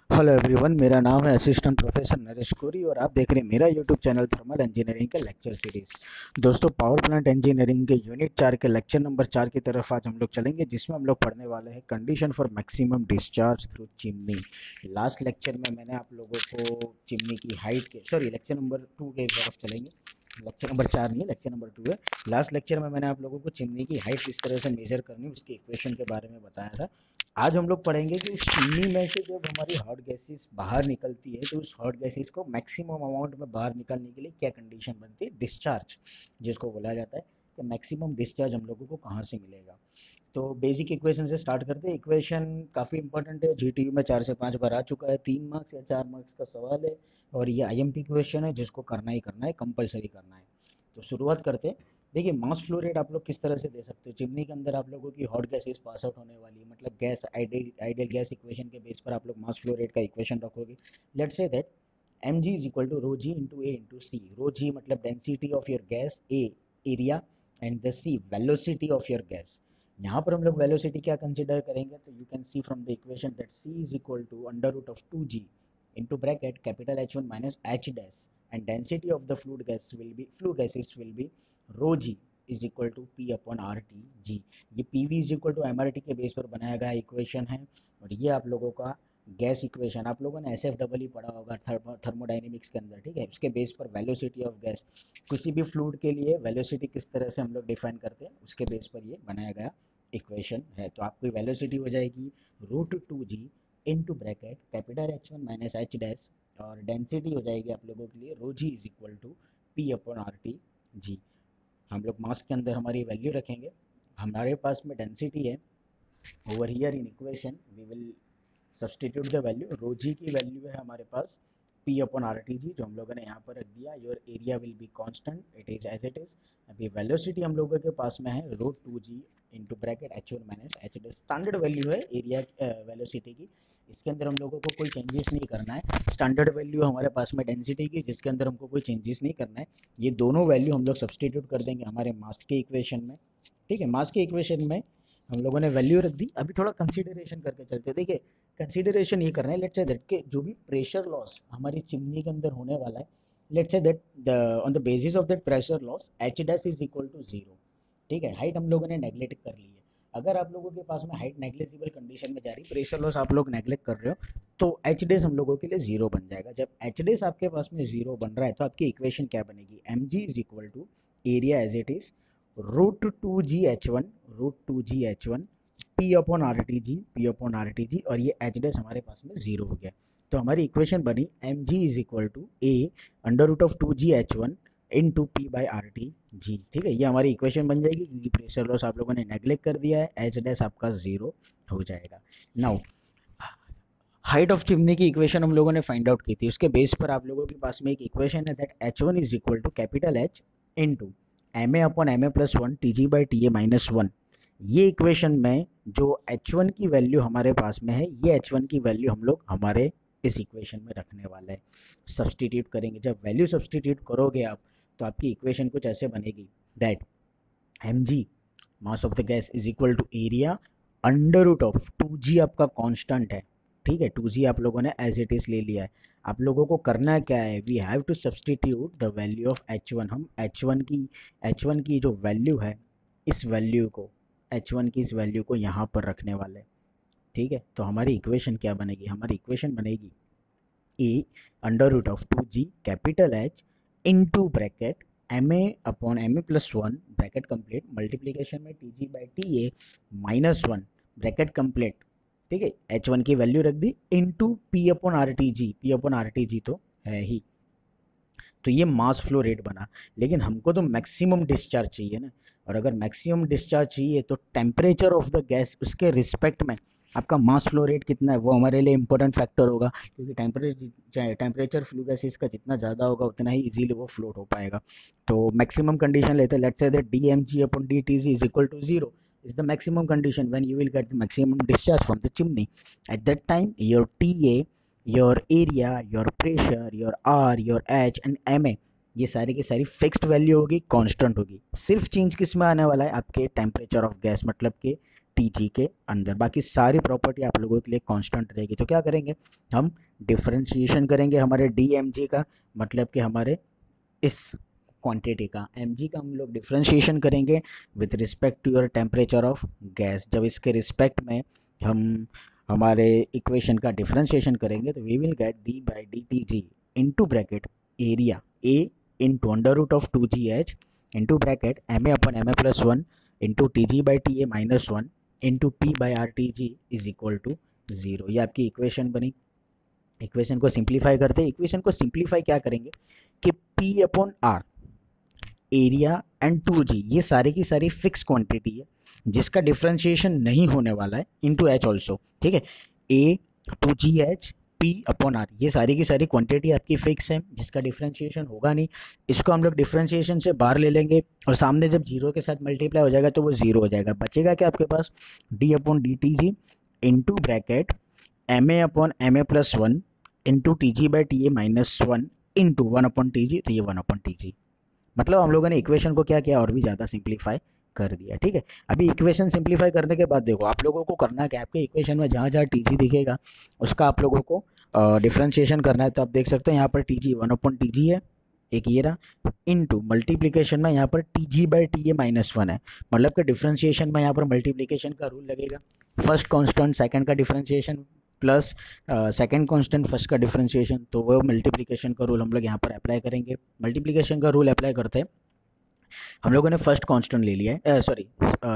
Hello everyone, मेरा नाम है असिस्टेंट प्रोफेसर नरेश कोरी और आप देख रहे हैं मेरा यूट्यूब चैनल थर्मल इंजीनियरिंग का लेक्चर सीरीज। दोस्तों, पावर प्लांट इंजीनियरिंग के यूनिट 4 के लेक्चर नंबर 4 की तरफ आज हम लोग चलेंगे, जिसमें हम लोग पढ़ने वाले हैं condition for maximum discharge through chimney. Last lecture में मैंने आप लोगों को चिमनी की हाइट के लेक्चर नंबर 2 के तरफ चलेंगे। लेक्चर नंबर 4 नहीं है, लेक्चर नंबर 2 है। लास्ट लेक्चर में मैंने आप लोगों को चिमनी की हाइट किस तरह से मेजर करनी है उसके इक्वेशन के बारे में बताया था। आज हम लोग पढ़ेंगे कि उस चिमनी में से जब हमारी हॉट गैसेस बाहर निकलती है तो उस हॉट गैसेस को मैक्सिमम अमाउंट में बाहर निकालने के लिए क्या कंडीशन बनती है, डिस्चार्ज जिसको बोला जाता है कि मैक्सिमम डिस्चार्ज हम लोगों को कहाँ से मिलेगा। तो बेसिक इक्वेशन से स्टार्ट करते हैं। इक्वेशन काफ़ी इंपॉर्टेंट है, जीटीयू में 4 से 5 बार आ चुका है, 3 मार्क्स या 4 मार्क्स का सवाल है और ये आईएमपी क्वेश्चन है जिसको करना है, कंपलसरी करना है। तो शुरुआत करते हैं। देखिए, मास फ्लो रेट आप लोग किस तरह से दे सकते हो। चिमनी के अंदर आप लोगों की हॉट गैसेस पास आउट होने वाली है, मतलब gas ideal ideal gas equation के बेस पर आप लोग मास फ्लो रेट का इक्वेशन रखोगे। Let's say that mg is equal to rho g into a into c. Rho g मतलब density of your gas, a area and the c velocity of your gas. यहाँ पर हम लोग velocity क्या consider करेंगे, तो you can see from the equation that c is equal to under root of 2g into bracket capital H1 minus H dash, and density of the flue gases will be rho g is equal to P upon RT G। ये PV is equal to MRT के base पर बनाया गया equation है और ये आप लोगों का गैस इक्वेशन। आप लोगों ने एस एफ डबल ही पढ़ा होगा थर्मोडाइनमिक्स के अंदर, ठीक है। उसके बेस पर वेलोसिटी ऑफ गैस, किसी भी फ्लूइड के लिए वेलोसिटी किस तरह से हम लोग डिफाइन करते हैं उसके बेस पर ये बनाया गया इक्वेशन है। तो आपकी वेलोसिटी हो जाएगी √2g into bracket capital H1 minus H dash, और डेंसिटी हो जाएगी आप लोगों के लिए rho g is equal to P upon RT G। हम लोग मास के अंदर हमारी वैल्यू रखेंगे। हमारे पास में डेंसिटी है, over here in equation we will substitute the value. Rho g की वैल्यू है हमारे पास P upon R T G, जो हम लोगों ने यहाँ पर रख दिया। Your area will be constant, it is as it is. अभी वेलोसिटी हम लोगों के पास में है √2g into bracket H1 minus H dash. Standard value है एरिया वेलोसिटी की, इसके अंदर हम लोगों को कोई चेंजेस नहीं करना है। स्टैंडर्ड वैल्यू हमारे पास में डेंसिटी की, जिसके अंदर हमको कोई चेंजेस नहीं करना है। ये दोनों वैल्यू हम लोग सब्सटीट्यूट कर देंगे हमारे मास के इक्वेशन में, ठीक है। मास के इक्वेशन में हम लोगों ने वैल्यू रख दी। अभी थोड़ा कंसीडरेशन करके चलते हैं। देखिए, कंसीडरेशन ये करना है, लेट्स से दैट के जो भी प्रेशर लॉस हमारी चिमनी के अंदर होने वाला है, let's say that the on the basis of that pressure loss H dash is equal to zero, ठीक है। हाइट हम लोगों ने नेग्लेक्ट कर ली है। अगर आप लोगों के पास में हाइट नेग्लेजिबल कंडीशन में जा रही, प्रेशर लॉस आप लोग नेग्लेक्ट कर रहे हो, तो एच डेस हम लोगों के लिए जीरो बन जाएगा। जब एच डेस आपके पास में जीरो बन रहा है तो आपकी इक्वेशन क्या बनेगी, M G is equal to area as it is √2g H1 P upon R T G, और ये एच डैश हमारे पास में जीरो हो गया। तो हमारी इक्वेशन बनी M G is equal to A under root of 2g H1 into P by R T G, ठीक है। ये हमारी इक्वेशन बन जाएगी क्योंकि प्रेशर लॉस आप लोगों ने नेग्लेक्ट कर दिया है, एच डैश आपका जीरो हो जाएगा। नाउ, हाइट ऑफ चिमनी की इक्वेशन हम लोगों ने फाइंड आउट की थी, उसके बेस पर आप लोगों के पास में एक इक्वेशन है that H1 is equal to capital H into M A upon M A plus one T G by T A minus one. ये इक्वेशन में जो H1 की वैल्यू हमारे पास में है, ये H1 की वैल्यू हम लोग हमारे इस इक्वेशन में रखने वाले हैं, सब्सटीट्यूट करेंगे। जब वैल्यू सब्सटीट्यूट करोगे आप, तो आपकी इक्वेशन कुछ ऐसे बनेगी that M G mass of the gas is equal to area under root of 2g आपका कांस्टेंट है, ठीक है। 2g आप लोगों ने एज इट इज ले लिया है। आप लोगों को करना क्या है, we have to substitute the value of H1। हम H1 की जो वैल्यू है, इस वैल्यू को H1 की इस वैल्यू को यहाँ पर रखने वाले हैं, ठीक है। तो हमारी इक्वेशन क्या बनेगी, हमारी इक्वेशन बनेगी a under root of 2g capital H into bracket M A upon M A plus one bracket complete multiplication में T G by T A minus one bracket complete, ठीक है। H1 की value रख दी into P upon R T G, P upon R T G तो है ही। तो ये मास फ्लो रेट बना, लेकिन हमको तो मैक्सिमम डिस्चार्ज चाहिए ना। और अगर मैक्सिमम डिस्चार्ज चाहिए तो टेम्परेचर ऑफ द गैस, उसके रिस्पेक्ट में आपका मास फ्लो रेट कितना है वो हमारे लिए इंपॉर्टेंट फैक्टर होगा, क्योंकि टेम्परेचर फ्लू गैसेस का जितना ज़्यादा होगा उतना ही इजीली वो फ्लोट हो पाएगा। तो मैक्सिमम कंडीशन लेते हैं, let's say that D M G upon D T G is equal to zero is the maximum condition when you will get the maximum discharge from the chimney. At that time your TA, your area, your pressure, your R, your H and M A, ये सारी की सारी fixed value होगी, constant होगी। सिर्फ change किस में आने वाला है, आपके टेम्परेचर ऑफ गैस, मतलब कि टी जी के अंदर। बाकी सारी प्रॉपर्टी आप लोगों के लिए कांस्टेंट रहेगी। तो क्या करेंगे, हम डिफरेंशिएशन करेंगे हमारे डी एम जी का, मतलब कि हमारे इस क्वांटिटी का एम जी का हम लोग डिफरेंशिएशन करेंगे with respect to your temperature of gas. जब इसके रिस्पेक्ट में हम हमारे इक्वेशन का डिफरेंशिएशन करेंगे तो we will get D by D T G into bracket area A into under root of 2gh into bracket M A upon M A plus one into T G by T A minus one into P by R T G is equal to zero. ये आपकी equation बनी। Equation को simplify करते हैं। Equation को simplify क्या करेंगे कि P upon R area and 2g ये सारी की सारी फिक्स क्वांटिटी है जिसका डिफरेंशिएशन नहीं होने वाला है इनटू h ऑल्सो, ठीक है। a 2gh p upon r ये सारी की सारी क्वांटिटी आपकी फिक्स है जिसका डिफरेंशिएशन होगा नहीं। इसको हम लोग डिफरेंशिएशन से बाहर ले लेंगे और सामने जब जीरो के साथ मल्टीप्लाई हो जाएगा तो वो जीरो हो जाएगा। बचेगा क्या आपके पास, d upon D T G into bracket M A upon M A plus one into T G by T A minus one into one upon T G, तो ये वन अपॉन टी जी। मतलब हम लोगों ने इक्वेशन को क्या किया और भी ज़्यादा सिंप्लीफाई कर दिया, ठीक है। अभी इक्वेशन सिंप्लीफाई करने के बाद देखो आप लोगों को करना क्या, आपके इक्वेशन में जहाँ जहाँ टी जी दिखेगा उसका आप लोगों को डिफ्रेंशिएशन करना है। तो आप देख सकते हैं यहाँ पर T G one upon T G है, एक ये रहा, इनटू मल्टीप्लीकेशन में यहाँ पर T G by T A minus one है, मतलब कि डिफ्रेंशिएशन में यहाँ पर मल्टीप्लीकेशन का रूल लगेगा। फर्स्ट कांस्टेंट सेकंड का differentiation plus second constant first का डिफरेंशिएशन, तो वो मल्टीप्लिकेशन का रूल हम लोग यहाँ पर अप्लाई करेंगे। मल्टीप्लिकेशन का रूल अप्लाई करते हैं, हम लोगों ने फर्स्ट कांस्टेंट ले लिया है, सॉरी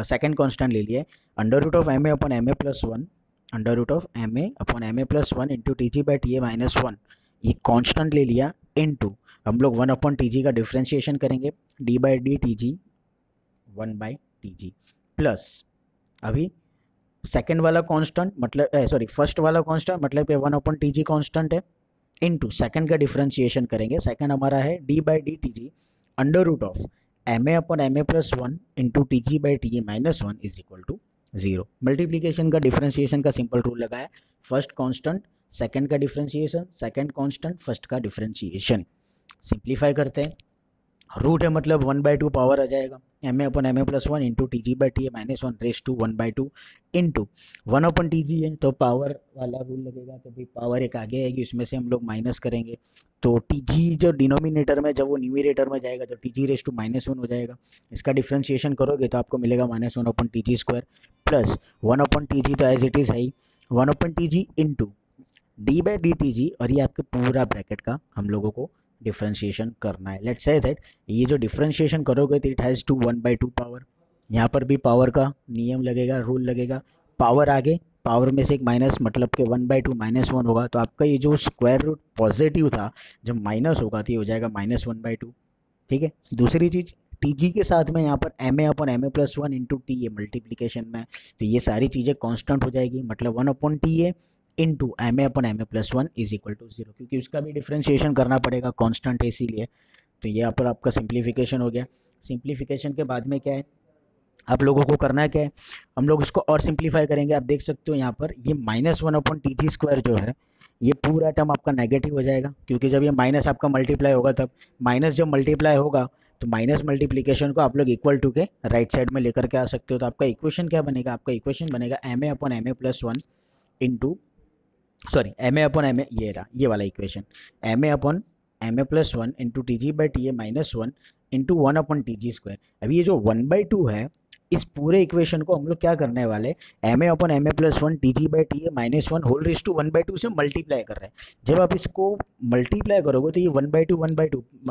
सेकंड कांस्टेंट ले लिया है, under root of M A upon M A plus one, under root of M A upon M A plus one into T G by T A minus one, ये constant ले लिया, into हम लोग one upon T जी का differentiation करेंगे D by D T G one by T G plus अभी second वाला constant मतलब सॉरी फर्स्ट वाला कांस्टेंट मतलब कि one upon T G constant है, इनटू सेकंड का डिफरेंशिएशन करेंगे। सेकंड हमारा है D by D T G under root of M A upon M A plus one into T G by T A minus one is equal to zero. Multiplication का differentiation का simple rule लगा है, first constant second का differentiation, second constant first का differentiation. Simplify करते हैं, root है मतलब वन बाई टू पावर आ जाएगा, M A upon M A plus one into T G by T A minus one raise to one by two into one upon T G है तो power वाला rule लगेगा, तो भाई power एक आगे आएगी उसमें से हम लोग माइनस करेंगे, तो टी जी जो डिनोमिनेटर में जब वो न्यूमिनेटर में जाएगा तो T G raise to minus one हो जाएगा। इसका डिफ्रेंशिएशन करोगे तो आपको मिलेगा minus one upon T G square plus one upon T G तो एज इट इज है ही, one upon T G into D by D T G, और ये आपके पूरा ब्रैकेट का हम लोगों को डिफरेंशिएशन करना है। लेट्स से दैट ये जो डिफरेंशिएशन करोगे तो it has to one by two power, यहाँ पर भी पावर का नियम लगेगा, रूल लगेगा, पावर आगे पावर में से एक माइनस मतलब कि one by to minus one होगा, तो आपका ये जो स्क्वायर रूट पॉजिटिव था जब माइनस होगा तो ये हो जाएगा माइनस वन बाई टू, ठीक है। दूसरी चीज टी जी के साथ में यहाँ पर M A upon M A plus one into T A multiplication में, तो ये सारी चीज़ें कांस्टेंट हो जाएगी, मतलब one upon T A into M A upon M A plus one is equal to zero, क्योंकि उसका भी डिफ्रेंशिएशन करना पड़ेगा, कांस्टेंट है इसीलिए। तो ये यहाँ पर आपका सिंप्लीफिकेशन हो गया। सिंप्लीफिकेशन के बाद में क्या है आप लोगों को करना है, क्या है हम लोग इसको और सिंप्लीफाई करेंगे। आप देख सकते हो यहाँ पर ये minus one upon T G square जो है ये पूरा टर्म आपका नेगेटिव हो जाएगा, क्योंकि जब ये माइनस आपका मल्टीप्लाई होगा तब माइनस जब मल्टीप्लाई होगा तो माइनस मल्टीप्लीकेशन को आप लोग इक्वल टू के राइट साइड में लेकर के आ सकते हो। तो आपका इक्वेशन क्या बनेगा, आपका इक्वेशन बनेगा M A upon M A plus one into sorry M A upon M A, ये रहा ये वाला equation, M A upon M A plus one into T G by T A minus one into one upon T G square. अभी ये जो one by to है इस पूरे इक्वेशन को हम लोग क्या करने वाले, M A upon M A plus one T G by T A minus one whole raise to one by two से मल्टीप्लाई कर रहे हैं। जब आप इसको मल्टीप्लाई करोगे तो ये वन बाई टू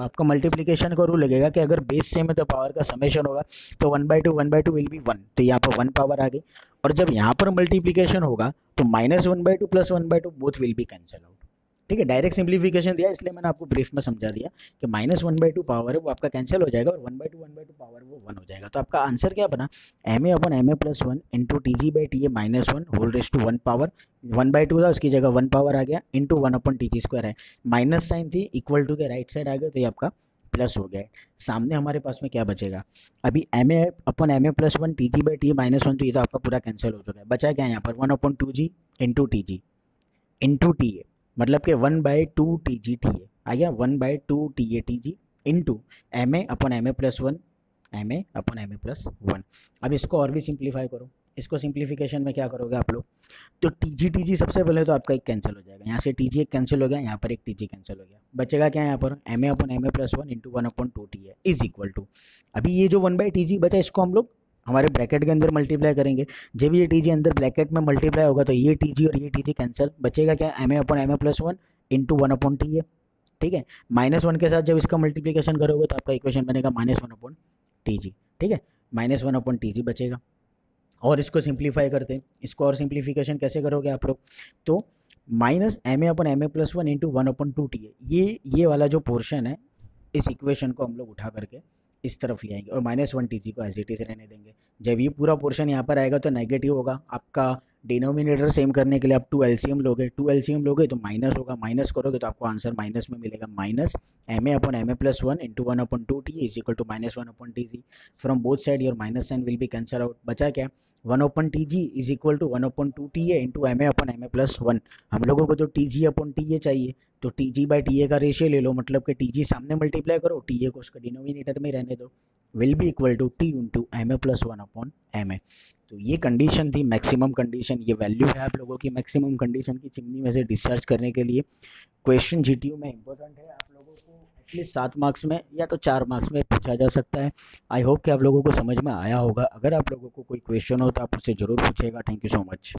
आपका मल्टीप्लीकेशन का रूल लगेगा कि अगर बेस सेम है तो पावर का समेशन होगा, तो one by two will be one, तो यहाँ पर वन पावर आ गई। और जब यहाँ पर मल्टीप्लीकेशन होगा तो minus one by two plus one by to both will be cancel out, ठीक है। डायरेक्ट सिंप्लीफिकेशन दिया इसलिए मैंने आपको ब्रीफ में समझा दिया कि minus one by two power है वो आपका कैंसिल हो जाएगा और वन बाई टू पावर वो वन हो जाएगा। तो आपका आंसर क्या बना, M A upon M A plus one into T G by T A minus one whole raise to one power, one by two था उसकी जगह वन पावर आ गया into one upon T G square है, minus sign थी equal to के right side आ गया तो ये आपका प्लस हो गया है। सामने हमारे पास में क्या बचेगा, अभी M A upon M A plus one T G by T minus one, तो ये तो आपका पूरा कैंसिल हो चुका है। बचा क्या यहाँ पर one upon two G into T G into T A, मतलब कि one by two T G T A आ गया, one by two T A T G into M A upon M A plus one, M A upon M A plus one. अब इसको और भी simplify करो, इसको सिंप्लीफिकेशन में क्या करोगे आप लोग, तो टीजी सबसे पहले तो आपका एक कैंसिल हो जाएगा, यहाँ से टीजी एक कैंसिल हो गया, यहाँ पर एक टीजी कैंसिल हो गया, बचेगा क्या यहाँ पर M A upon M A plus one into one upon two T है इज इक्वल टू, अभी ये जो वन बाई टीजी बचा इसको हम लोग हमारे ब्रैकेट के अंदर मल्टीप्लाई करेंगे, जब ये टीजी अंदर ब्रैकेट में मल्टीप्लाई होगा तो ये टीजी और ये टीजी कैंसिल, बचेगा क्या M A upon M A plus one into one upon T है, ठीक है। माइनस वन के साथ जब इसका मल्टीप्लीकेशन करोगे तो आपका इक्वेशन बनेगा minus one upon T G, ठीक है, माइनस वन अपॉन टी जी बचेगा। और इसको सिंप्लीफाई करते हैं, इसको और सिंप्लीफिकेशन कैसे करोगे आप लोग, तो minus M A upon M A plus one into one upon two T है, ये वाला जो पोर्शन है इस इक्वेशन को हम लोग उठा करके इस तरफ ले आएंगे और माइनस वन टी जी को एज इट इज रहने देंगे। जब ये पूरा पोर्शन यहाँ पर आएगा तो नेगेटिव होगा, आपका डिनोमिनेटर सेम करने के लिए आप टू एलसीएम लोगे तो माइनस होगा, माइनस करोगे तो आपको आंसर माइनस में मिलेगा, minus M A upon M A plus one into one upon two T is equal to minus one upon T G, from both side your minus sign will be cancel out, बचा क्या one upon T G is equal to one upon two T A into M A upon M A plus one, हम लोगों को तो T G upon T A चाहिए, तो T G by T ए का ratio ले लो, मतलब कि टी जी सामने मल्टीप्लाई करो, टी ए को उसका डिनोमिनेटर में रहने दो, will be equal to T into M A plus one upon M A. तो ये कंडीशन थी मैक्सिमम कंडीशन, ये वैल्यू है आप लोगों की मैक्सिमम कंडीशन की चिमनी में से डिस्चार्ज करने के लिए। क्वेश्चन जीटीयू में इंपॉर्टेंट है, आप लोगों को एटलीस्ट 7 मार्क्स में या तो 4 मार्क्स में पूछा जा सकता है। आई होप कि आप लोगों को समझ में आया होगा, अगर आप लोगों को कोई क्वेश्चन हो तो आप उससे जरूर पूछेगा। Thank you so much.